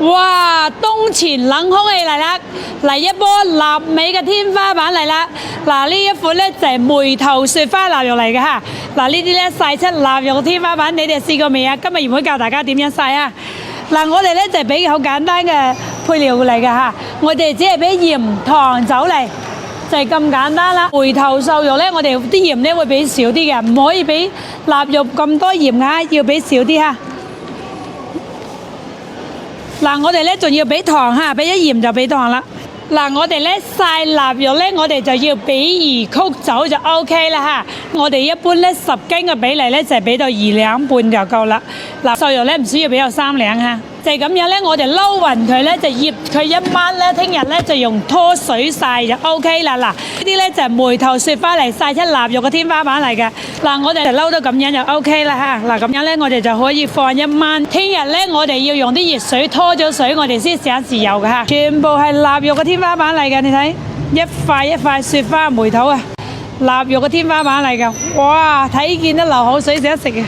哇！冬前冷空氣嚟啦，嚟一波臘味嘅天花板嚟啦！嗱，呢一款咧就係梅頭雪花臘肉嚟嘅嚇。嗱，呢啲咧曬出臘肉嘅天花板，你哋試過未啊？今日原會教大家點樣曬啊！嗱，我哋咧就係俾好簡單嘅配料嚟嘅嚇，我哋只係俾鹽、糖、酒嚟，就係咁簡單啦。梅頭瘦肉咧，我哋啲鹽咧會俾少啲嘅，唔可以俾臘肉咁多鹽啊，要俾少啲嚇。嗱，我哋咧仲要俾糖嚇，俾咗鹽就俾糖啦。嗱，我哋咧曬臘肉咧，我哋就要俾2曲酒就 OK 啦嚇。我哋一般咧10斤嘅比例咧就係俾到2兩半就夠啦。嗱，瘦肉咧唔需要俾到3兩嚇。就係咁樣咧，我哋撈勻佢咧，就醃佢一晚咧，聽日咧就用拖水曬就 OK 啦。嗱，呢啲咧就係梅頭雪花嚟曬出臘肉嘅天花板嚟嘅。嗱，我哋就撈到咁樣就 OK 啦嚇。嗱，咁樣咧我哋就可以放一晚。聽日咧我哋要用啲熱水拖咗水，我哋先上豉油嘅嚇。全部係臘肉嘅天花板嚟嘅，你睇一塊一塊雪花梅頭啊，臘肉嘅天花板嚟嘅。哇，睇見都流口水想食啊！